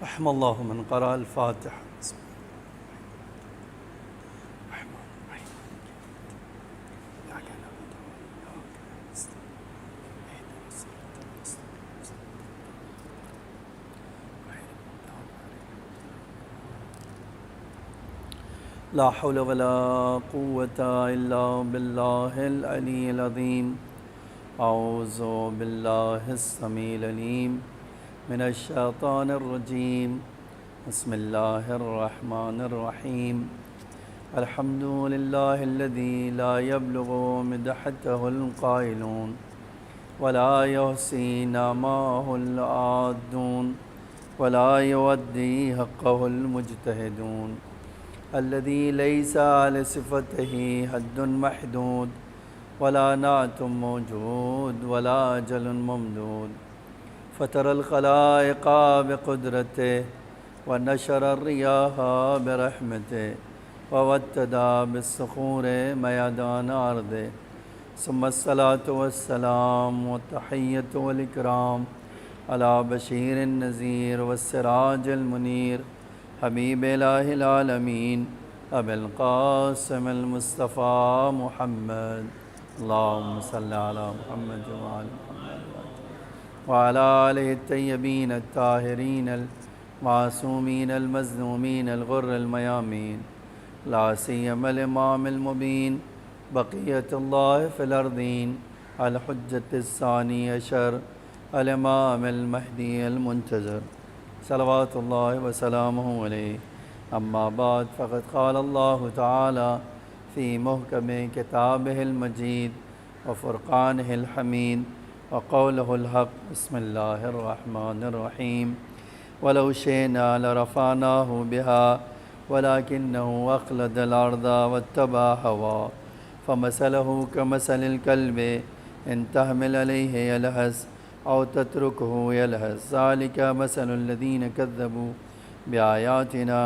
رحم الله من قرأ الفاتحة. لا حول ولا قوة إلا بالله العلي العظيم. أعوذ بالله السميع العليم من الشيطان الرجيم. بسم الله الرحمن الرحيم. الحمد لله الذي لا يبلغ مدحته القائلون ولا يحصي نعمه العادون ولا يودي حقه المجتهدون، الذي ليس لصفته حد محدود ولا نعت موجود ولا أجل ممدود، فطر الخلائق بقدرته ونشر الرياح برحمته ووتدى بالصخور ميدان أرضه، ثم الصلاة والسلام والتحية والإكرام على بشير النذير والسراج المنير حبيب إله العالمين أبي القاسم المصطفى محمد. اللهم صل على محمد وعلى محمد وعلى آله الطيبين الطاهرين المعصومين المظلومين الغر الميامين، لا سيما الإمام المبين بقية الله في الأرضين الحجة الثاني عشر الإمام المهدي المنتظر صلوات الله وسلامه عليه. أما بعد، فقد قال الله تعالى في محكم كتابه المجيد وفرقانه الحميد وقوله الحق. بسم الله الرحمن الرحيم. ولو شئنا لرفعناه بها ولكنه أخلد الأرض واتبع هواه فمثله كمثل الكلب إن تحمل عليه يلهث أو تتركه يلهث، ذلك مثل الذين كذبوا بآياتنا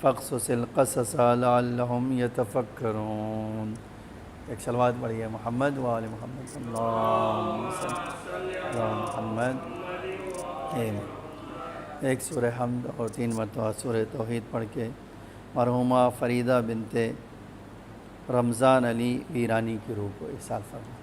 فاقصص القصص لعلهم يتفكرون. ایک صلوات پڑھیے محمد و آل محمد. اللہم صل علی محمد. ایک سورہ حمد اور 3 مرتبہ سورہ توحید پڑھ کے مرحومہ فریدہ بنت رمضان علی ویرانی کی روح کو ارسال فرمائیں.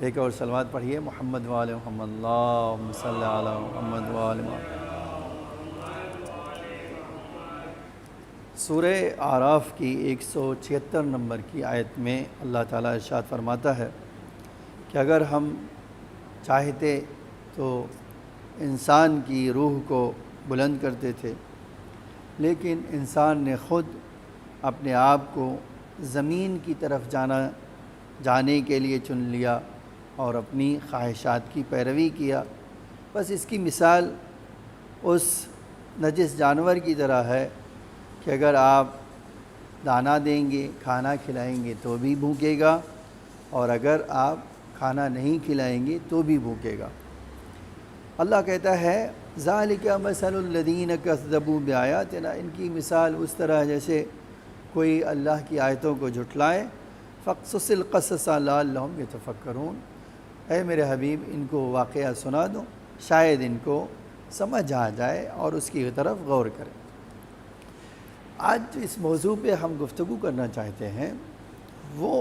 ایک اور صلوات پڑھیے محمد و آل محمد. اللہم صلی علی محمد و آل محمد. سورہ اعراف کی 176 نمبر کی آیت میں اللہ تعالیٰ ارشاد فرماتا ہے کہ اگر ہم چاہتے تو انسان کی روح کو بلند کرتے تھے، لیکن انسان نے خود اپنے آپ کو زمین کی طرف جانے کے لیے چن لیا اور اپنی خواہشات کی پیروی کیا. بس اس کی مثال اس نجس جانور کی طرح ہے کہ اگر آپ دانہ دیں گے، کھانا کھلائیں گے تو بھی بھوکے گا، اور اگر آپ کھانا نہیں کھلائیں گے تو بھی بھوکے گا. اللہ کہتا ہے ذالک مثل الذین کذبوا بآیاتنا، ان کی مثال اس طرح جیسے کوئی اللہ کی آیتوں کو جھٹلائے. فاقصص القصص لعلہم یتفکرون، اے میرے حبیب ان کو واقعہ سنا دو، شاید ان کو سمجھ آ جائے اور اس کی طرف غور کریں. آج اس موضوع پہ ہم گفتگو کرنا چاہتے ہیں، وہ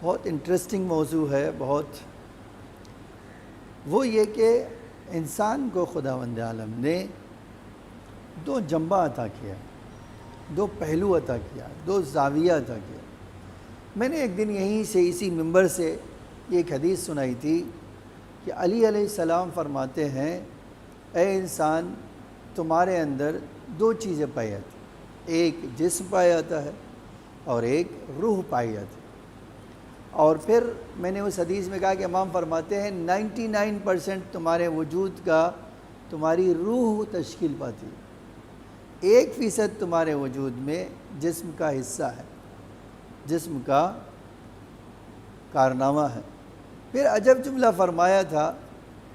بہت انٹرسٹنگ موضوع ہے. وہ یہ کہ انسان کو خداوند عالم نے 2 جنبہ عطا کیا، 2 پہلو عطا کیا، 2 زاویہ عطا کیا. میں نے ایک دن یہیں سے اسی ممبر سے ایک حدیث سنائی تھی کہ علی علیہ السلام فرماتے ہیں اے انسان، تمہارے اندر 2 چیزیں پائی جاتی، ایک جسم پایا جاتا ہے اور ایک روح پائی جاتی ہے. اور پھر میں نے اس حدیث میں کہا کہ امام فرماتے ہیں 99% تمہارے وجود کا تمہاری روح تشکیل پاتی ہے، 1% تمہارے وجود میں جسم کا حصہ ہے، جسم کا کارنامہ ہے۔ پھر عجب جملہ فرمایا تھا،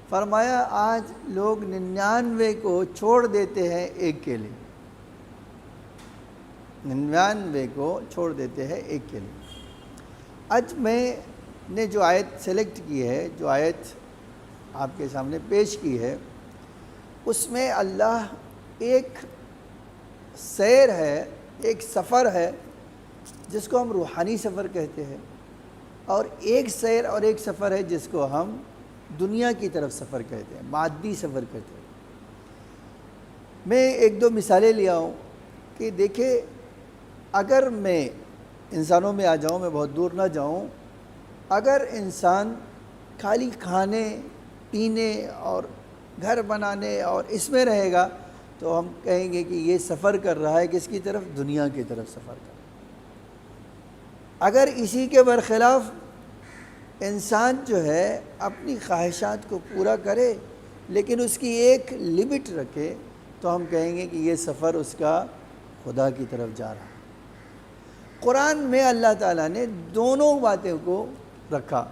فرمایا آج لوگ 99 کو چھوڑ دیتے ہیں ایک کے لیے، 99 کو چھوڑ دیتے ہیں ایک کے لیے۔ آج میں نے جو آیت سلیکٹ کی ہے، جو آیت آپ کے سامنے پیش کی ہے، اس میں اللہ ایک سیر ہے، ایک سفر ہے جس کو ہم روحانی سفر کہتے ہیں، اور ایک سیر اور ایک سفر ہے جس کو ہم دنیا کی طرف سفر کہتے ہیں، مادی سفر کہتے ہیں۔ میں ایک دو مثالیں لیا ہوں کہ دیکھیں، اگر میں انسانوں میں آ جاؤں، میں بہت دور نہ جاؤں، اگر انسان خالی کھانے پینے اور گھر بنانے اور اس میں رہے گا تو ہم کہیں گے کہ یہ سفر کر رہا ہے کس کی طرف؟ دنیا کی طرف سفر کر رہا ہے۔ اگر اسی کے برخلاف انسان جو ہے اپنی خواہشات کو پورا کرے لیکن اس کی ایک لمٹ رکھے تو ہم کہیں گے کہ یہ سفر اس کا خدا کی طرف جا رہا ہے۔ قرآن میں اللہ تعالیٰ نے دونوں باتوں کو رکھا۔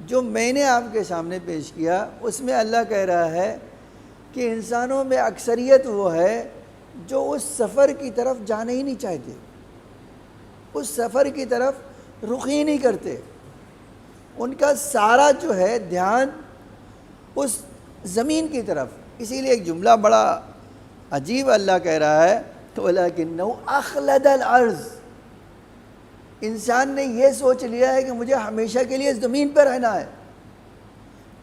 جو میں نے آپ کے سامنے پیش کیا اس میں اللہ کہہ رہا ہے کہ انسانوں میں اکثریت وہ ہے جو اس سفر کی طرف جانا ہی نہیں چاہتے، اس سفر کی طرف رخ ہی نہیں کرتے، ان کا سارا جو ہے دھیان اس زمین کی طرف۔ اسی لیے ایک جملہ بڑا عجیب اللہ کہہ رہا ہے، وَلَكِنَّهُ أَخْلَدَ الْأَرْضِ، انسان نے یہ سوچ لیا ہے کہ مجھے ہمیشہ کے لیے زمین پر رہنا ہے۔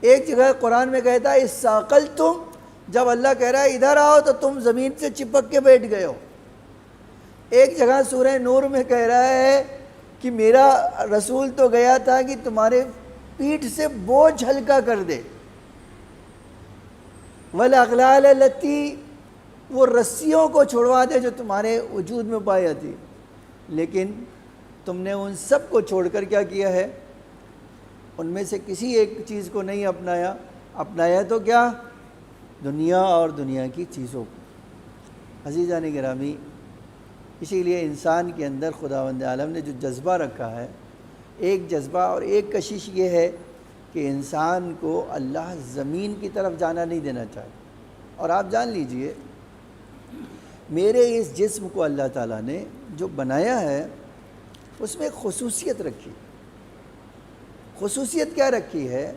ایک جگہ قرآن میں کہتا ہے اِسْتَاقَلْتُمْ، جب اللہ کہہ رہا ہے ادھر آؤ تو تم زمین سے چپک کے بیٹھ گئے ہو۔ ایک جگہ سورہ نور میں کہہ رہا ہے کہ میرا رسول تو گیا تھا کہ تمہارے پیٹھ سے بوجھ ہلکا کر دے۔ وَالْأَغْلَالَ الَّتِي، وہ رسیوں کو چھوڑوا دے جو تمہارے وجود میں پائی جاتی، لیکن تم نے ان سب کو چھوڑ کر کیا کیا ہے؟ ان میں سے کسی ایک چیز کو نہیں اپنایا، اپنایا تو کیا؟ دنیا اور دنیا کی چیزوں کو۔ عزیزان گرامی، اسی لیے انسان کے اندر خداوند عالم نے جو جذبہ رکھا ہے، ایک جذبہ اور ایک کشش یہ ہے کہ انسان کو اللہ زمین کی طرف جانا نہیں دینا چاہتا۔ اور آپ جان لیجئے، میرے اس جسم کو اللہ تعالیٰ نے جو بنایا ہے اس میں ایک خصوصیت رکھی۔ خصوصیت کیا رکھی ہے؟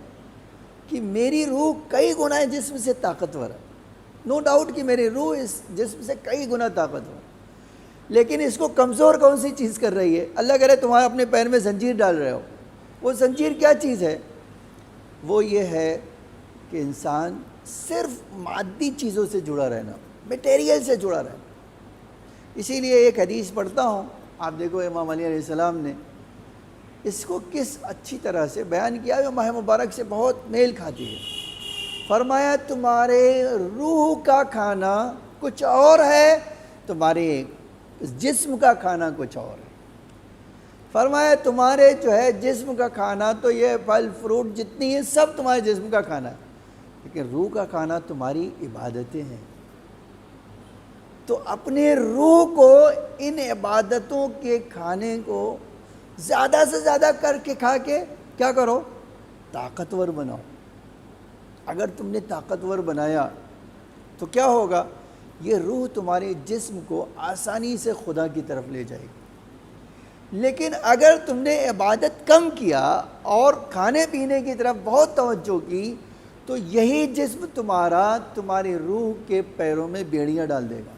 کہ میری روح کئی گنا جسم سے طاقتور ہے، نو ڈاؤٹ کہ میری روح اس جسم سے کئی گنا طاقتور ہے، لیکن اس کو کمزور کون سی چیز کر رہی ہے؟ اللہ کہہ رہے تمہارے اپنے پیر میں زنجیر ڈال رہے ہو۔ وہ زنجیر کیا چیز ہے؟ وہ یہ ہے کہ انسان صرف مادی چیزوں سے جڑا رہنا، میٹیریل سے جڑا رہنا۔ اسی لیے ایک حدیث پڑھتا ہوں، آپ دیکھو امام علی علیہ السلام نے اس کو کس اچھی طرح سے بیان کیا ہے، ماہ مبارک سے بہت میل کھاتی ہے۔ فرمایا تمہارے روح کا کھانا کچھ اور ہے، تمہارے جسم کا کھانا کچھ اور ہے۔ فرمایا تمہارے جو ہے جسم کا کھانا تو یہ پھل فروٹ جتنی ہیں سب تمہارے جسم کا کھانا ہے، لیکن روح کا کھانا تمہاری عبادتیں ہیں۔ تو اپنے روح کو ان عبادتوں کے کھانے کو زیادہ سے زیادہ کر کے کھا کے کیا کرو؟ طاقتور بناؤ۔ اگر تم نے طاقتور بنایا تو کیا ہوگا؟ یہ روح تمہارے جسم کو آسانی سے خدا کی طرف لے جائے گی۔ لیکن اگر تم نے عبادت کم کیا اور کھانے پینے کی طرف بہت توجہ کی تو یہی جسم تمہارا تمہاری روح کے پیروں میں بیڑیاں ڈال دے گا۔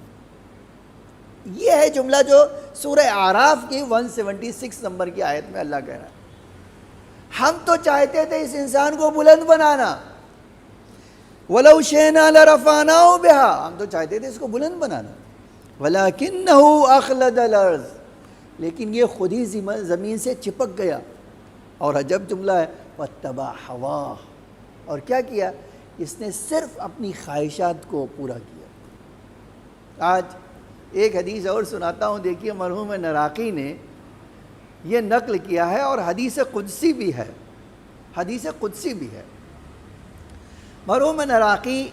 یہ ہے جملہ جو سورہ اعراف کی 176 نمبر کی آیت میں اللہ کہہ رہا ہے۔ ہم تو چاہتے تھے اس انسان کو بلند بنانا، وَلَوْ شِئْنَا لَرَفَعْنَاهُ بِهَا، ہم تو چاہتے تھے اس کو بلند بنانا، وَلَكِنَّهُ أَخْلَدَ الْأَرْضِ، لیکن یہ خود ہی زمین سے چپک گیا۔ اور عجب جملہ ہے، وَاتَّبَعَ هَوَاهُ، اور کیا کیا؟ اس نے صرف اپنی خواہشات کو پورا کیا۔ آج ایک حدیث اور سناتا ہوں، دیکھیے مرحوم نراقی نے یہ نقل کیا ہے اور حدیث قدسی بھی ہے، حدیث قدسی بھی ہے۔ مرحوم نراقی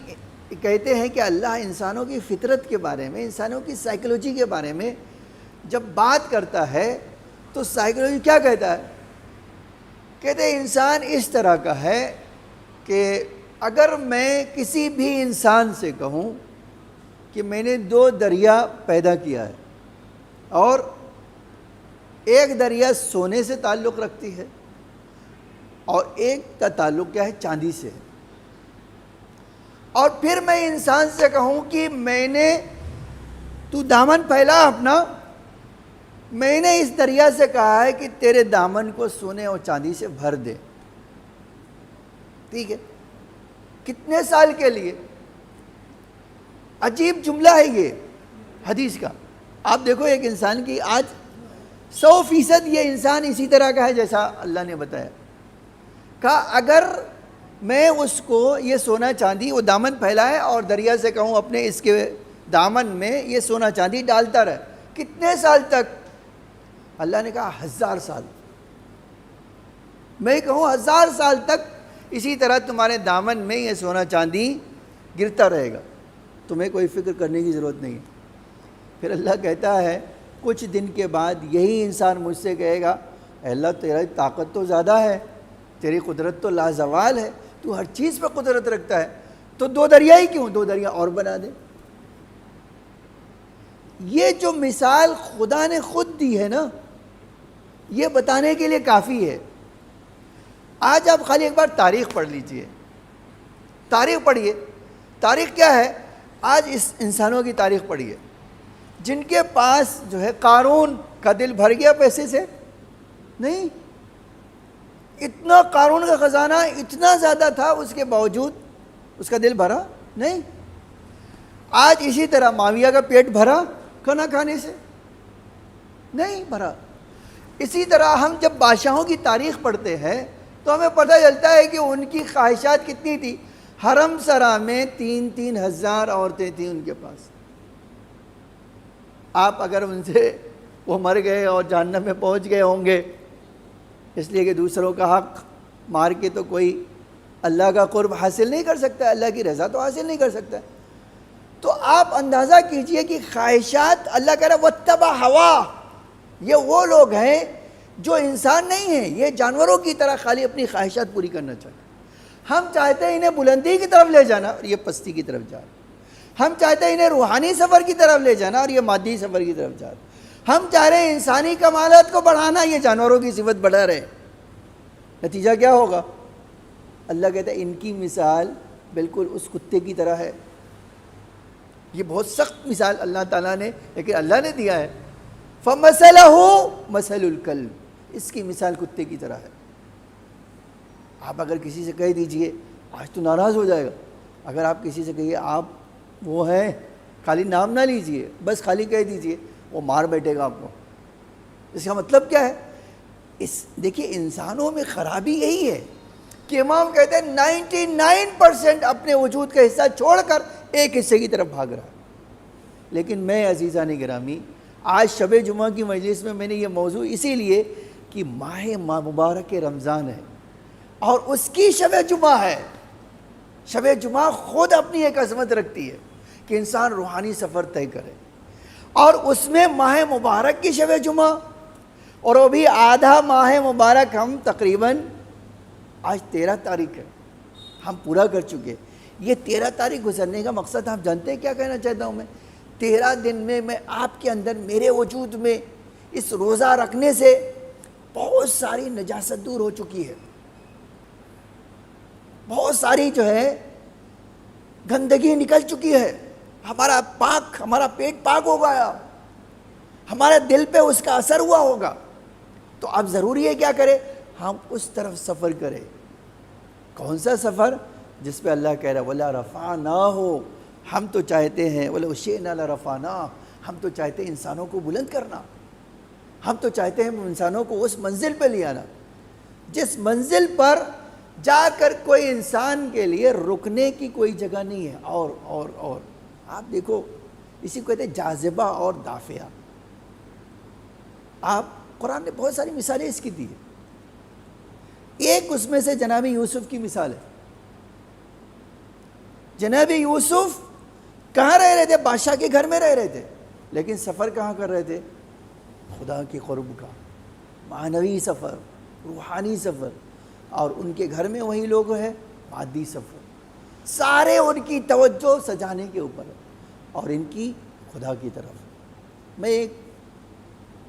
کہتے ہیں کہ اللہ انسانوں کی فطرت کے بارے میں، انسانوں کی سائیکلوجی کے بارے میں جب بات کرتا ہے تو سائیکلوجی کیا کہتا ہے؟ کہتے ہیں انسان اس طرح کا ہے کہ اگر میں کسی بھی انسان سے کہوں کہ میں نے 2 دریا پیدا کیا ہے اور ایک دریا سونے سے تعلق رکھتی ہے اور ایک کا تعلق کیا ہے؟ چاندی سے ہے، اور پھر میں انسان سے کہوں کہ تو دامن پھیلا اپنا، میں نے اس دریا سے کہا ہے کہ تیرے دامن کو سونے اور چاندی سے بھر دے، ٹھیک ہے؟ کتنے سال کے لیے؟ عجیب جملہ ہے یہ حدیث کا۔ آپ دیکھو ایک انسان کی آج 100% یہ انسان اسی طرح کا ہے جیسا اللہ نے بتایا، کہا اگر میں اس کو یہ سونا چاندی، وہ دامن پھیلائے اور دریا سے کہوں اپنے اس کے دامن میں یہ سونا چاندی ڈالتا رہے، کتنے سال تک؟ اللہ نے کہا 1000 سال۔ میں کہوں 1000 سال تک اسی طرح تمہارے دامن میں یہ سونا چاندی گرتا رہے گا، تمہیں کوئی فکر کرنے کی ضرورت نہیں ہے۔ پھر اللہ کہتا ہے کچھ دن کے بعد یہی انسان مجھ سے کہے گا اے اللہ تیری طاقت تو زیادہ ہے، تیری قدرت تو لازوال ہے، تو ہر چیز پہ قدرت رکھتا ہے، تو 2 دریا ہی کیوں؟ 2 دریا اور بنا دے۔ یہ جو مثال خدا نے خود دی ہے نا، یہ بتانے کے لیے کافی ہے۔ آج آپ خالی ایک بار تاریخ پڑھ لیجئے، تاریخ پڑھیے۔ تاریخ کیا ہے؟ آج اس انسانوں کی تاریخ پڑھیے جن کے پاس جو ہے قارون کا دل بھر گیا پیسے سے؟ نہیں، اتنا قارون کا خزانہ اتنا زیادہ تھا، اس کے باوجود اس کا دل بھرا نہیں۔ آج اسی طرح معاویہ کا پیٹ بھرا کھانا کھانے سے؟ نہیں بھرا۔ اسی طرح ہم جب بادشاہوں کی تاریخ پڑھتے ہیں تو ہمیں پتہ چلتا ہے کہ ان کی خواہشات کتنی تھی۔ حرم سرا میں 3 ہزار عورتیں تھیں ان کے پاس۔ آپ اگر ان سے وہ مر گئے اور جہنم میں پہنچ گئے ہوں گے اس لیے کہ دوسروں کا حق مار کے تو کوئی اللہ کا قرب حاصل نہیں کر سکتا، اللہ کی رضا تو حاصل نہیں کر سکتا۔ تو آپ اندازہ کیجئے کہ خواہشات، اللہ کہہ رہا ہے وَاتَّبَعَ هَوَاهُ، یہ وہ لوگ ہیں جو انسان نہیں ہیں، یہ جانوروں کی طرح خالی اپنی خواہشات پوری کرنا چاہتے ہیں۔ ہم چاہتے ہیں انہیں بلندی کی طرف لے جانا اور یہ پستی کی طرف جا رہے ہیں۔ ہم چاہتے ہیں انہیں روحانی سفر کی طرف لے جانا اور یہ مادی سفر کی طرف جا رہے ہیں۔ ہم چاہ رہے ہیں انسانی کمالات کو بڑھانا، یہ جانوروں کی صفت بڑھا رہے ہیں۔ نتیجہ کیا ہوگا؟ اللہ کہتا ہے ان کی مثال بالکل اس کتے کی طرح ہے۔ یہ بہت سخت مثال اللہ تعالیٰ نے، لیکن اللہ نے دیا ہے۔ فَمَثَلَهُ مَثَلُ الْكَلْبِ، اس کی مثال کتے کی طرح ہے۔ آپ اگر کسی سے کہہ دیجئے، آج تو ناراض ہو جائے گا، اگر آپ کسی سے کہیے آپ وہ ہیں، خالی نام نہ لیجئے، بس خالی کہہ دیجئے، وہ مار بیٹھے گا آپ کو۔ اس کا مطلب کیا ہے؟ دیکھیے انسانوں میں خرابی یہی ہے کہ امام کہتے ہیں 99% اپنے وجود کا حصہ چھوڑ کر ایک حصے کی طرف بھاگ رہا ہے۔ لیکن میں عزیزان گرامی، آج شب جمعہ کی مجلس میں نے یہ موضوع اسی لیے کہ ماہ مبارک رمضان ہے اور اس کی شب جمعہ ہے۔ شب جمعہ خود اپنی ایک عظمت رکھتی ہے کہ انسان روحانی سفر طے کرے، اور اس میں ماہ مبارک کی شب جمعہ، اور وہ بھی آدھا ماہ مبارک ہم تقریباً آج 13 تاریخ ہے، ہم پورا کر چکے۔ یہ 13 تاریخ گزرنے کا مقصد آپ جانتے ہیں کیا کہنا چاہتا ہوں میں؟ 13 دن میں آپ کے اندر، میرے وجود میں اس روزہ رکھنے سے بہت ساری نجاست دور ہو چکی ہے، بہت ساری جو ہے گندگی نکل چکی ہے، ہمارا پیٹ پاک ہو گیا، ہمارے دل پہ اس کا اثر ہوا ہوگا۔ تو اب ضروری ہے کیا کرے؟ ہم اس طرف سفر کریں۔ کون سا سفر؟ جس پہ اللہ کہہ رہا ہے وَلَا رَفَعْنَاهُ، ہم تو چاہتے ہیں وَلَوْ شِئْنَا لَرَفَعْنَاهُ، ہم تو چاہتے ہیں انسانوں کو بلند کرنا، ہم تو چاہتے ہیں انسانوں کو اس منزل پہ لے آنا جس منزل پر جا کر کوئی انسان کے لیے رکنے کی کوئی جگہ نہیں ہے۔ اور آپ دیکھو، اسی کو کہتے ہیں جاذبہ اور دافعہ۔ آپ قرآن نے بہت ساری مثالیں اس کی دی ہیں۔ ایک اس میں سے جناب یوسف کی مثال ہے۔ جناب یوسف کہاں رہ رہے تھے؟ بادشاہ کے گھر میں رہ رہے تھے، لیکن سفر کہاں کر رہے تھے؟ خدا کی قرب کا، معنوی سفر، روحانی سفر. اور ان کے گھر میں وہی لوگ ہیں، مادی سفر. سارے ان کی توجہ سجانے کے اوپر ہے اور ان کی خدا کی طرف. میں ایک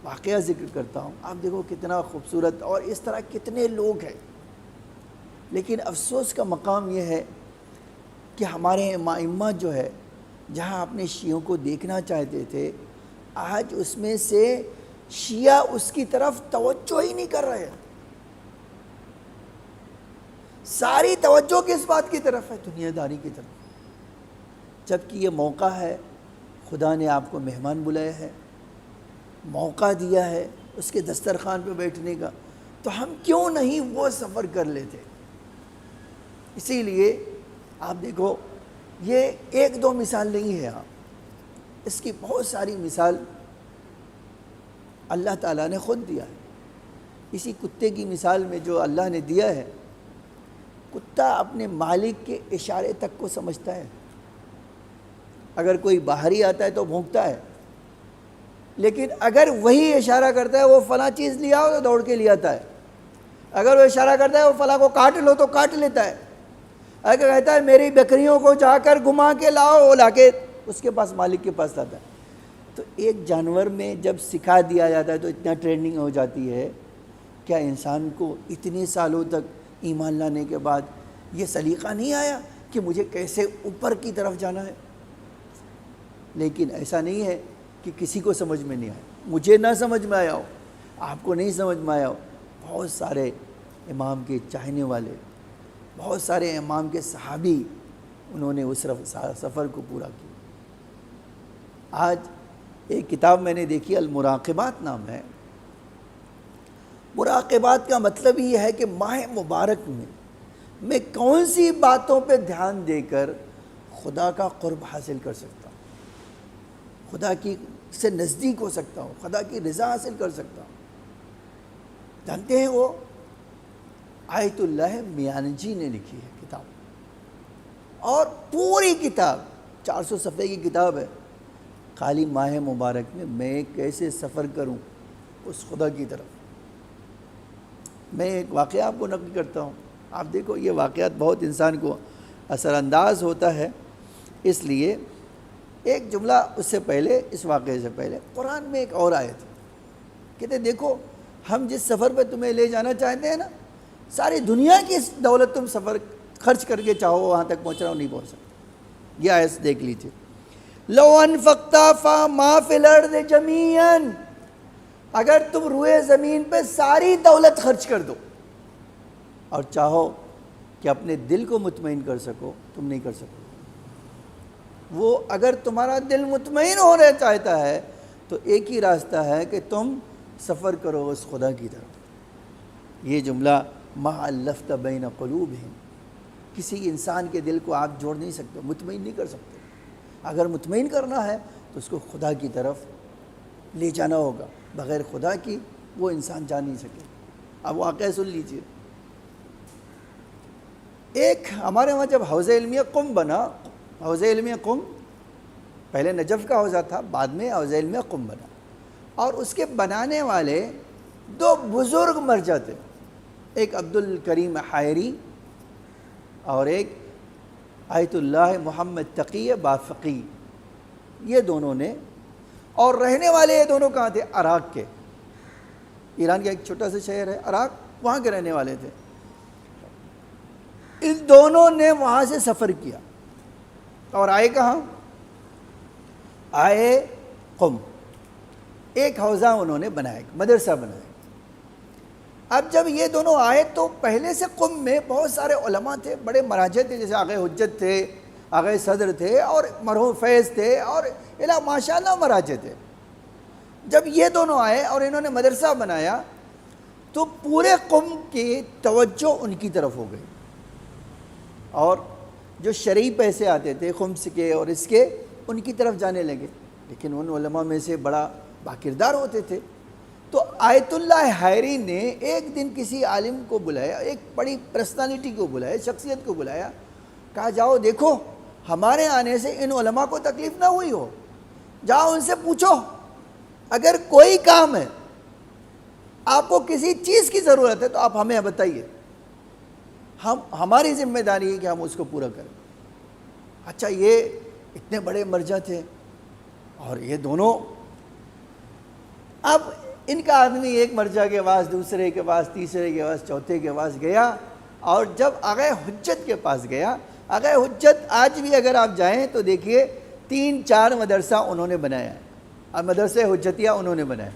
واقعہ ذکر کرتا ہوں، آپ دیکھو کتنا خوبصورت، اور اس طرح کتنے لوگ ہیں. لیکن افسوس کا مقام یہ ہے کہ ہمارے ائمہ جو ہے، جہاں اپنے شیعوں کو دیکھنا چاہتے تھے، آج اس میں سے شیعہ اس کی طرف توجہ ہی نہیں کر رہے ہیں. ساری توجہ کس بات کی طرف ہے؟ دنیا داری کی طرف. جبکہ یہ موقع ہے، خدا نے آپ کو مہمان بلایا ہے، موقع دیا ہے اس کے دسترخوان پہ بیٹھنے کا، تو ہم کیوں نہیں وہ سفر کر لیتے؟ اسی لیے آپ دیکھو، یہ ایک دو مثال نہیں ہے، اس کی بہت ساری مثال اللہ تعالیٰ نے خود دیا ہے. اسی کتے کی مثال میں جو اللہ نے دیا ہے، کتا اپنے مالک کے اشارے تک کو سمجھتا ہے. اگر کوئی باہری آتا ہے تو بھونکتا ہے، لیکن اگر وہی اشارہ کرتا ہے وہ فلاں چیز لیا ہو تو دوڑ کے لے آتا ہے. اگر وہ اشارہ کرتا ہے وہ فلاں کو کاٹ لو تو کاٹ لیتا ہے. اگر کہتا ہے میری بکریوں کو جا کر گھما کے لاؤ، وہ لا کے اس کے پاس مالک کے پاس لاتا ہے. تو ایک جانور میں جب سکھا دیا جاتا ہے تو اتنا ٹریننگ ہو جاتی ہے، کیا انسان کو اتنے سالوں تک ایمان لانے کے بعد یہ سلیقہ نہیں آیا کہ مجھے کیسے اوپر کی طرف جانا ہے؟ لیکن ایسا نہیں ہے کہ کسی کو سمجھ میں نہیں آیا. مجھے نہ سمجھ میں آیا ہو، آپ کو نہیں سمجھ میں آیا ہو، بہت سارے امام کے چاہنے والے، بہت سارے امام کے صحابی، انہوں نے اس سفر کو پورا کیا. آج ایک کتاب میں نے دیکھی، المراقبات نام ہے. مراقبات کا مطلب یہ ہے کہ ماہ مبارک میں کون سی باتوں پہ دھیان دے کر خدا کا قرب حاصل کر سکتا ہوں، خدا کی سے نزدیک ہو سکتا ہوں، خدا کی رضا حاصل کر سکتا ہوں. جانتے ہیں وہ آیت اللہ میانجی نے لکھی ہے کتاب، اور پوری کتاب 400 صفحے کی کتاب ہے، خالی ماہ مبارک میں کیسے سفر کروں اس خدا کی طرف. میں ایک واقعہ آپ کو نقل کرتا ہوں. آپ دیکھو یہ واقعات بہت انسان کو اثر انداز ہوتا ہے. اس لیے ایک جملہ اس سے پہلے، اس واقعے سے پہلے قرآن میں ایک اور آیت ہے، کہتے دیکھو ہم جس سفر پہ تمہیں لے جانا چاہتے ہیں نا، ساری دنیا کی دولت تم سفر خرچ کر کے چاہو وہاں تک پہنچنا، نہیں پہنچ سکتے. یہ آیت دیکھ لیجیے، لو انفقت ما فی الارض جمیعا، اگر تم روئے زمین پہ ساری دولت خرچ کر دو اور چاہو کہ اپنے دل کو مطمئن کر سکو، تم نہیں کر سکو. وہ اگر تمہارا دل مطمئن ہونا چاہتا ہے تو ایک ہی راستہ ہے کہ تم سفر کرو اس خدا کی طرف. یہ جملہ ما الفت بین قلوبہم، کسی انسان کے دل کو آپ جوڑ نہیں سکتے، مطمئن نہیں کر سکتے. اگر مطمئن کرنا ہے تو اس کو خدا کی طرف لے جانا ہوگا، بغیر خدا کی وہ انسان جا نہیں سکے. اب واقعہ سن لیجئے. ایک ہمارے وہاں جب حوض علمیہ قم بنا، حوض علمیہ قم پہلے نجف کا حوضہ تھا، بعد میں حوض علمیہ قم بنا، اور اس کے بنانے والے دو بزرگ مر جاتے، ایک عبد الکریم حائری اور ایک آیت اللہ محمد تقی بافقی. یہ دونوں نے، اور رہنے والے یہ دونوں کہاں تھے؟ عراق کے. ایران کا ایک چھوٹا سا شہر ہے عراق، وہاں کے رہنے والے تھے. ان دونوں نے وہاں سے سفر کیا اور آئے کہاں؟ آئے قم. ایک حوضہ انہوں نے بنایا، مدرسہ بنایا. اب جب یہ دونوں آئے تو پہلے سے قم میں بہت سارے علماء تھے، بڑے مراجع تھے، جیسے آغا حجت تھے، آغا صدر تھے، اور مرحوم فیض تھے، اور ماشاءاللہ مراجع تھے. جب یہ دونوں آئے اور انہوں نے مدرسہ بنایا تو پورے قم کی توجہ ان کی طرف ہو گئی، اور جو شرعی پیسے آتے تھے خمس کے اور اس کے، ان کی طرف جانے لگے. لیکن ان علماء میں سے بڑا باکردار ہوتے تھے. تو آیت اللہ حائری نے ایک دن کسی عالم کو بلایا، ایک بڑی پرسنالٹی کو بلایا، شخصیت کو بلایا، کہا جاؤ دیکھو ہمارے آنے سے ان علماء کو تکلیف نہ ہوئی ہو، جاؤ ان سے پوچھو، اگر کوئی کام ہے، آپ کو کسی چیز کی ضرورت ہے تو آپ ہمیں بتائیے، ہماری ذمہ داری ہے کہ ہم اس کو پورا کریں۔ اچھا، یہ اتنے بڑے مرجع تھے اور یہ دونوں، اب ان کا آدمی ایک مرجع کے پاس، دوسرے کے پاس، تیسرے کے پاس، چوتھے کے پاس گیا، اور جب آغا حجت کے پاس گیا، آغا حجت آج بھی اگر آپ جائیں تو دیکھیے 3-4 مدرسہ انہوں نے بنایا ہے، اور مدرسے حجتیہ انہوں نے بنایا۔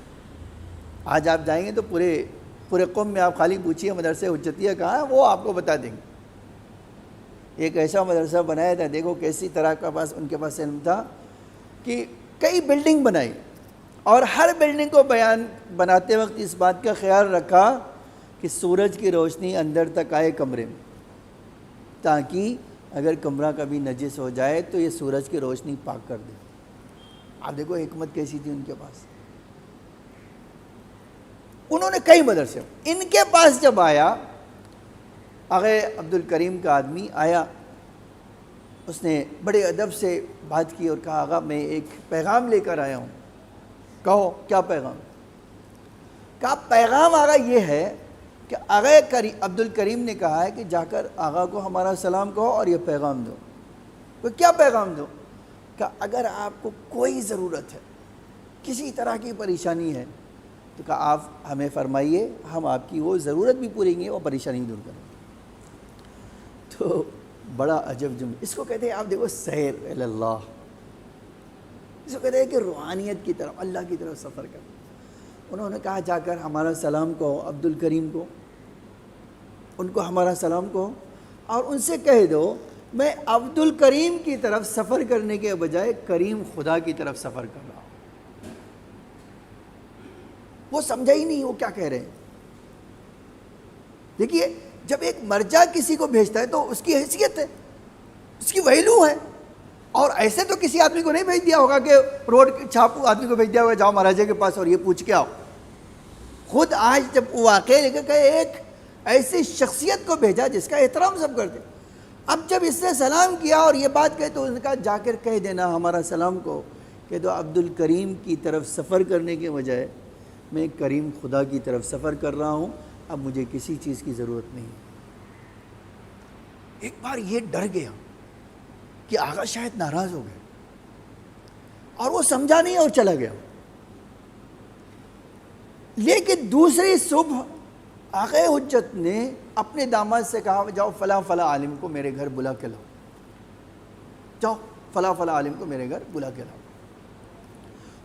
آج آپ جائیں گے تو پورے قوم میں آپ خالی پوچھیے مدرسے حجتیہ کہاں ہے، وہ آپ کو بتا دیں گے۔ ایک ایسا مدرسہ بنایا تھا، دیکھو کیسی طرح کا ان کے پاس علم تھا کہ کئی بلڈنگ بنائی، اور ہر بلڈنگ کو بناتے وقت اس بات کا خیال رکھا کہ سورج کی روشنی اندر تک آئے کمرے میں، تاکہ اگر کمرہ کبھی نجس ہو جائے تو یہ سورج کی روشنی پاک کر دے۔ آپ دیکھو حکمت کیسی تھی ان کے پاس۔ انہوں نے کئی مدرسے، ان کے پاس جب آیا آغا عبد الکریم کا آدمی آیا، اس نے بڑے ادب سے بات کی اور کہا آغا میں ایک پیغام لے کر آیا ہوں۔ کہو کیا پیغام؟ کہا پیغام آغا یہ ہے کہ آغا عبد الکریم نے کہا ہے کہ جا کر آغا کو ہمارا سلام کہو اور یہ پیغام دو۔ تو کیا پیغام دو؟ کہ اگر آپ کو کوئی ضرورت ہے، کسی طرح کی پریشانی ہے، تو کہا آپ ہمیں فرمائیے، ہم آپ کی وہ ضرورت بھی پوریں گے اور پریشانی دور کریں گے۔ تو بڑا عجب جملہ، اس کو کہتے ہیں، آپ دیکھو سیر اللہ، اس کو کہتے ہیں کہ روحانیت کی طرف، اللہ کی طرف سفر کرنا۔ انہوں نے کہا جا کر ہمارا سلام کہو عبد الکریم کو، ان کو ہمارا سلام کہو، اور ان سے کہہ دو میں عبد الکریم کی طرف سفر کرنے کے بجائے کریم خدا کی طرف سفر کر رہا ہوں۔ وہ سمجھا ہی نہیں وہ کیا کہہ رہے ہیں۔ دیکھیے، جب ایک مرجع کسی کو بھیجتا ہے تو اس کی حیثیت ہے، اس کی ویلیو ہے، اور ایسے تو کسی آدمی کو نہیں بھیج دیا ہوگا کہ روڈ چھاپو آدمی کو بھیج دیا ہوگا جاؤ مہاراجہ کے پاس اور یہ پوچھ کے آؤ۔ خود آج جب واقعے لے کر ایک ایسی شخصیت کو بھیجا جس کا احترام سب کرتے۔ اب جب اس نے سلام کیا اور یہ بات کہی تو اس نے کہا جا کر کہہ دینا ہمارا سلام کو کہ تو عبد الکریم کی طرف سفر کرنے کے بجائے میں کریم خدا کی طرف سفر کر رہا ہوں، اب مجھے کسی چیز کی ضرورت نہیں۔ ایک بار یہ ڈر گیا کہ آغا شاید ناراض ہو گئے، اور وہ سمجھا نہیں اور چلا گیا۔ لیکن دوسری صبح آغا حجت نے اپنے داماد سے کہا جاؤ فلاں فلاں عالم کو میرے گھر بلا کے لاؤ، جاؤ فلاں فلاں عالم کو میرے گھر بلا کے لاؤ۔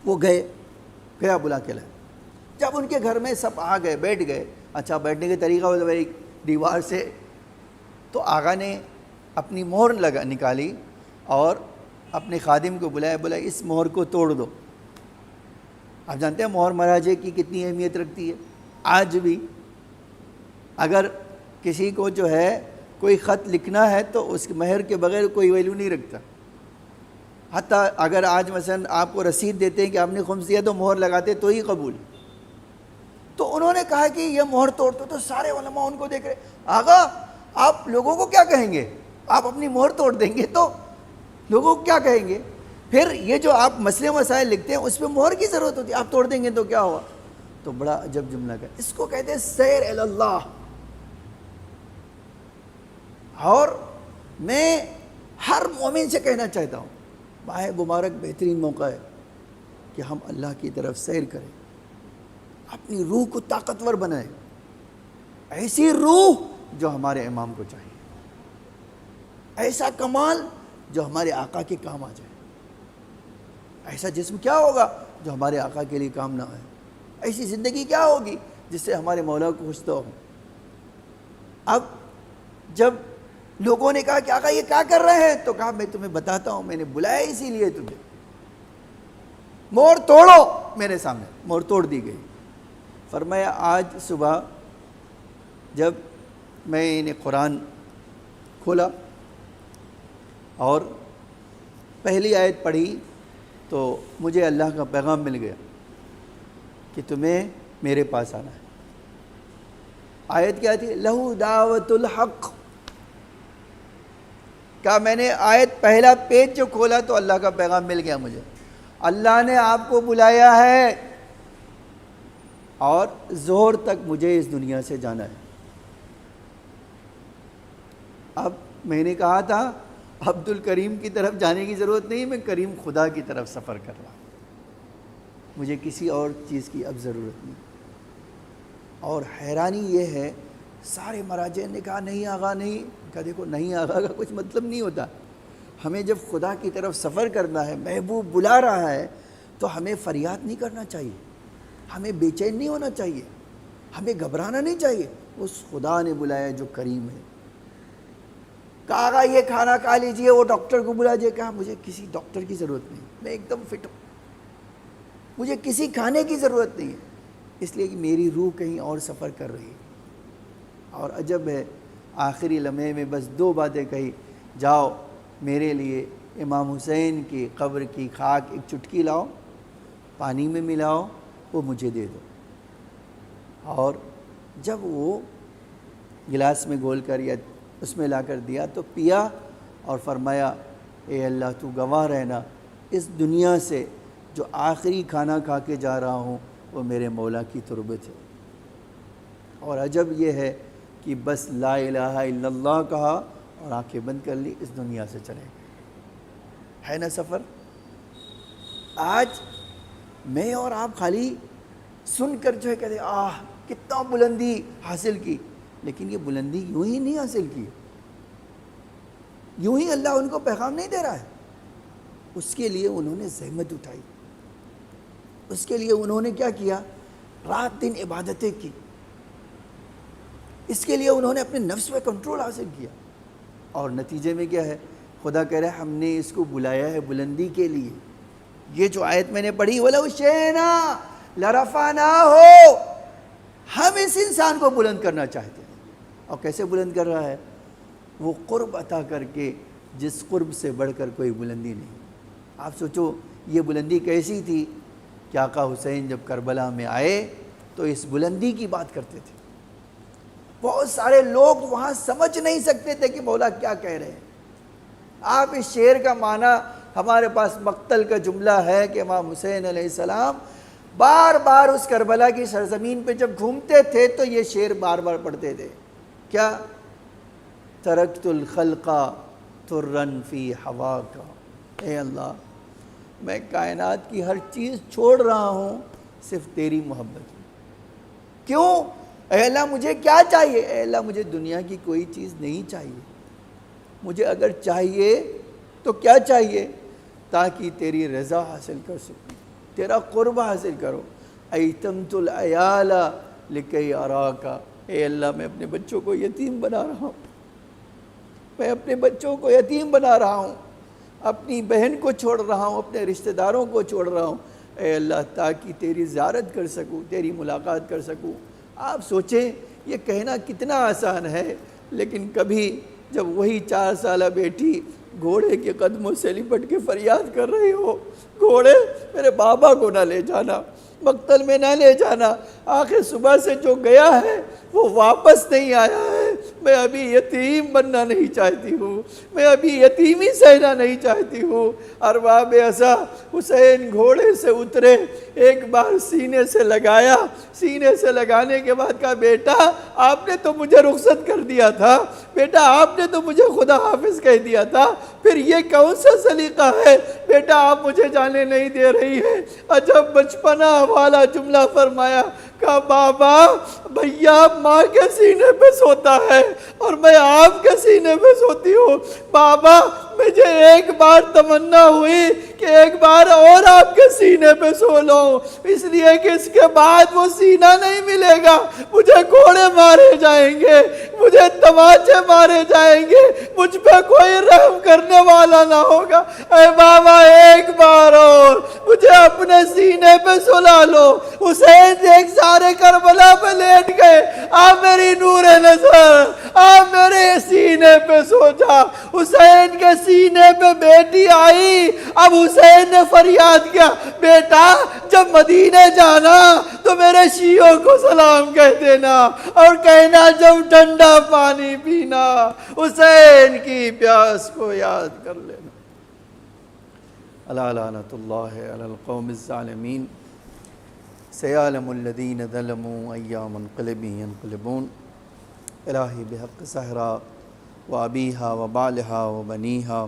وہ گیا بلا کے لائے۔ جب ان کے گھر میں سب آ گئے، بیٹھ گئے، اچھا بیٹھنے کا طریقہ ہوتا ہے دیوار سے، تو آغا نے اپنی مہر نکالی اور اپنے خادم کو بلایا، بولا اس مہر کو توڑ دو۔ آپ جانتے ہیں مہر مہاراجے کی کتنی اہمیت رکھتی ہے۔ آج بھی اگر کسی کو جو ہے کوئی خط لکھنا ہے تو اس مہر کے بغیر کوئی ویلیو نہیں رکھتا۔ حتیٰ اگر آج مثلا آپ کو رسید دیتے ہیں کہ آپ نے خمس دیا تو مہر لگاتے تو ہی قبول۔ تو انہوں نے کہا کہ یہ مہر توڑ دو، تو سارے علماء ان کو دیکھ رہے، آغا آپ لوگوں کو کیا کہیں گے؟ آپ اپنی مہر توڑ دیں گے تو لوگوں کو کیا کہیں گے؟ پھر یہ جو آپ مسئلے مسائل لکھتے ہیں اس پہ مہر کی ضرورت ہوتی ہے، آپ توڑ دیں گے تو کیا ہوا؟ تو بڑا عجب جملہ کا، اس کو کہتے ہیں سیر اللہ۔ اور میں ہر مومن سے کہنا چاہتا ہوں، ماہ مبارک بہترین موقع ہے کہ ہم اللہ کی طرف سیر کریں، اپنی روح کو طاقتور بنائیں، ایسی روح جو ہمارے امام کو چاہیے، ایسا کمال جو ہمارے آقا کے کام آ جائے، ایسا جسم کیا ہوگا جو ہمارے آقا کے لیے کام نہ آئے، ایسی زندگی کیا ہوگی جس سے ہمارے مولا کو خوش ہو۔ اب جب لوگوں نے کہا کہ آقا یہ کیا کر رہے ہیں، تو کہا میں تمہیں بتاتا ہوں، میں نے بلایا اسی لیے تمہیں، مہر توڑو۔ میرے سامنے مہر توڑ دی گئی۔ فرمایا آج صبح جب میں نے قرآن کھولا اور پہلی آیت پڑھی تو مجھے اللہ کا پیغام مل گیا کہ تمہیں میرے پاس آنا ہے۔ آیت کیا تھی؟ لہو دعوت الحق، کہا میں نے آیت پہلا پیج جو کھولا تو اللہ کا پیغام مل گیا مجھے، اللہ نے آپ کو بلایا ہے اور ظہر تک مجھے اس دنیا سے جانا ہے۔ اب میں نے کہا تھا عبد الکریم کی طرف جانے کی ضرورت نہیں، میں کریم خدا کی طرف سفر کر رہا ہوں، مجھے کسی اور چیز کی اب ضرورت نہیں۔ اور حیرانی یہ ہے سارے مراجع نے کہا نہیں آغا نہیں، کہا دیکھو نہیں آغا کا کچھ مطلب نہیں ہوتا، ہمیں جب خدا کی طرف سفر کرنا ہے، محبوب بلا رہا ہے تو ہمیں فریاد نہیں کرنا چاہیے، ہمیں بے چین نہیں ہونا چاہیے، ہمیں گھبرانا نہیں چاہیے، اس خدا نے بلایا جو کریم ہے۔ کہا آغا یہ کھانا کھا لیجئے، وہ ڈاکٹر کو بلا جائے، کہا مجھے کسی ڈاکٹر کی ضرورت نہیں، میں ایک دم فٹ ہوں، مجھے کسی کھانے کی ضرورت نہیں ہے، اس لیے کہ میری روح کہیں اور سفر کر رہی ہے۔ اور عجب ہے آخری لمحے میں بس دو باتیں کہی، جاؤ میرے لیے امام حسین کی قبر کی خاک ایک چٹکی لاؤ، پانی میں ملاؤ، وہ مجھے دے دو۔ اور جب وہ گلاس میں گھول کر یا اس میں لا کر دیا تو پیا اور فرمایا اے اللہ تو گواہ رہنا، اس دنیا سے جو آخری کھانا کھا کے جا رہا ہوں وہ میرے مولا کی تربت ہے۔ اور عجب یہ ہے کہ بس لا الہ الا اللہ کہا اور آنکھیں بند کر لی، اس دنیا سے چلے گئے۔ ہے نا سفر؟ آج میں اور آپ خالی سن کر جو ہے کہتے آہ کتنا بلندی حاصل کی، لیکن یہ بلندی یوں ہی نہیں حاصل کی، یوں ہی اللہ ان کو پیغام نہیں دے رہا ہے، اس کے لیے انہوں نے زحمت اٹھائی، اس کے لیے انہوں نے کیا کیا، رات دن عبادتیں کی، اس کے لیے انہوں نے اپنے نفس پہ کنٹرول حاصل کیا، اور نتیجے میں کیا ہے، خدا کہہ رہا ہے ہم نے اس کو بلایا ہے بلندی کے لیے۔ یہ جو آیت میں نے پڑھی وَلَوْ شِئْنَا لَرَفَعْنَاهُ، ہم اس انسان کو بلند کرنا چاہتے ہیں، اور کیسے بلند کر رہا ہے، وہ قرب عطا کر کے، جس قرب سے بڑھ کر کوئی بلندی نہیں۔ آپ سوچو یہ بلندی کیسی تھی کہ آقا حسین جب کربلا میں آئے تو اس بلندی کی بات کرتے تھے، بہت سارے لوگ وہاں سمجھ نہیں سکتے تھے کہ مولا کیا کہہ رہے ہیں۔ آپ اس شعر کا معنی، ہمارے پاس مقتل کا جملہ ہے کہ امام حسین علیہ السلام بار بار اس کربلا کی سرزمین پہ جب گھومتے تھے تو یہ شعر بار بار پڑھتے تھے، کیا ترکت الخلق ترن فی ہواک، اے اللہ میں کائنات کی ہر چیز چھوڑ رہا ہوں صرف تیری محبت میں۔ کیوں؟ اے اللہ مجھے کیا چاہیے؟ اے اللہ مجھے دنیا کی کوئی چیز نہیں چاہیے، مجھے اگر چاہیے تو کیا چاہیے، تاکہ تیری رضا حاصل کر سکوں، تیرا قرب حاصل کرو۔ ایتمت العیال لکی اراک، اے اللہ میں اپنے بچوں کو یتیم بنا رہا ہوں، میں اپنے بچوں کو یتیم بنا رہا ہوں، اپنی بہن کو چھوڑ رہا ہوں، اپنے رشتہ داروں کو چھوڑ رہا ہوں، اے اللہ تاکہ تیری زیارت کر سکوں، تیری ملاقات کر سکوں۔ آپ سوچیں یہ کہنا کتنا آسان ہے، لیکن کبھی جب وہی 4 سالہ بیٹی گھوڑے کے قدموں سے لپٹ کے فریاد کر رہی ہو، گھوڑے میرے بابا کو نہ لے جانا، مقتل میں نہ لے جانا، آخر صبح سے جو گیا ہے وہ واپس نہیں آیا ہے، میں ابھی یتیم بننا نہیں چاہتی ہوں، میں ابھی یتیمی سہنا نہیں چاہتی ہوں۔ ارباب عصا حسین گھوڑے سے اترے، ایک بار سینے سے لگایا، سینے سے لگانے کے بعد کہا بیٹا آپ نے تو مجھے رخصت کر دیا تھا، بیٹا آپ نے تو مجھے خدا حافظ کہہ دیا تھا، پھر یہ کون سا سلیقہ ہے بیٹا آپ مجھے جانے نہیں دے رہی ہے۔ عجب بچپنا والا جملہ فرمایا، کہا بابا بھیا ماں کے سینے پہ سوتا ہے اور میں آپ کے سینے پہ سوتی ہوں، بابا مجھے ایک بار تمنا ہوئی کہ ایک بار اور آپ کے سینے پہ سو لوں، اس لیے کہ اس کے بعد وہ سینہ نہیں ملے گا، مجھے گھوڑے مارے جائیں گے، مجھے تماچے مارے جائیں گے، مجھ پہ کوئی رحم کرنے والا نہ ہوگا، اے بابا ایک بار اور مجھے اپنے سینے پہ سلا لو۔ حسین ایک سارے کربلا پہ لیٹ گئے، آپ میری نور نظر، آپ میرے سینے پہ سو جا۔ حسین کے سینے پہ بیٹی آئی، اب حسین نے فریاد کیا، بیٹا جب مدینے جانا تو میرے شیعوں کو سلام کہہ دینا اور کہنا جب ٹھنڈا پانی پینا حسین کی پیاس کو یاد کر لینا۔ الا لعنۃ اللہ علی القوم الظالمین، سیعلم الذین ظلموا ای منقلب ینقلبون۔ الہی بحق زہرا و ابیہا و بالہا و بنیہا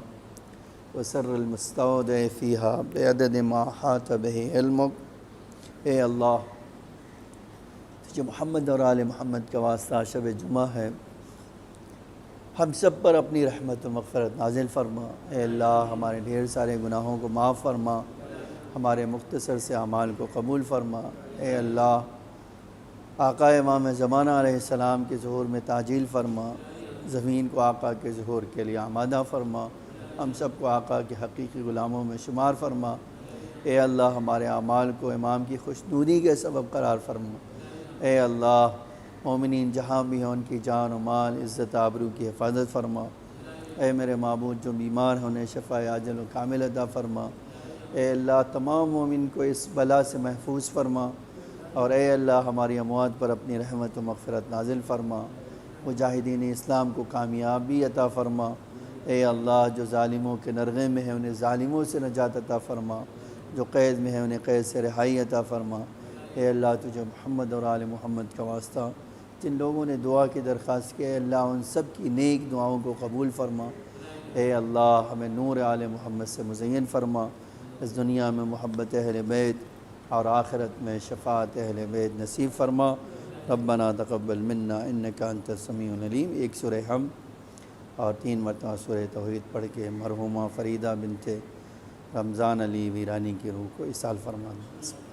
و سر المستودع فیہا بعدد ما احاط بہ علمک۔ اے اللہ، جو محمد اور آل محمد کا واسطہ شب جمعہ ہے، ہم سب پر اپنی رحمت و مغفرت نازل فرما۔ اے اللہ، ہمارے ڈھیر سارے گناہوں کو معاف فرما، ہمارے مختصر سے اعمال کو قبول فرما۔ اے اللہ، آقا امام زمانہ علیہ السلام کے ظہور میں تعجیل فرما، زمین کو آقا کے ظہور کے لیے آمادہ فرما، ہم سب کو آقا کے حقیقی غلاموں میں شمار فرما۔ اے اللہ، ہمارے اعمال کو امام کی خوشنودی کے سبب قرار فرما۔ اے اللہ، مومنین جہاں بھی ہیں ان کی جان و مال، عزت آبرو کی حفاظت فرما۔ اے میرے معبود، جو بیمار ہیں انہیں شفا عاجل و کامل عطا فرما۔ اے اللہ، تمام مومن کو اس بلا سے محفوظ فرما، اور اے اللہ، ہماری اموات پر اپنی رحمت و مغفرت نازل فرما۔ مجاہدین اسلام کو کامیابی عطا فرما۔ اے اللہ، جو ظالموں کے نرغے میں ہیں انہیں ظالموں سے نجات عطا فرما، جو قید میں ہیں انہیں قید سے رہائی عطا فرما۔ اے اللہ، تجھے محمد اور آل محمد کا واسطہ جن لوگوں نے دعا کی درخواست کی، اے اللہ ان سب کی نیک دعاؤں کو قبول فرما۔ اے اللہ، ہمیں نور آل محمد سے مزین فرما، اس دنیا میں محبت اہل بیت اور آخرت میں شفاعت اہل بیت نصیب فرما۔ ربنا تقبل منا انک انت السمیع العلیم۔ ایک سورہ حمد اور 3 مرتبہ سورہ توحید پڑھ کے مرحومہ فریدہ بنت رمضان علی ویرانی کی روح کو ایصال فرما دیں۔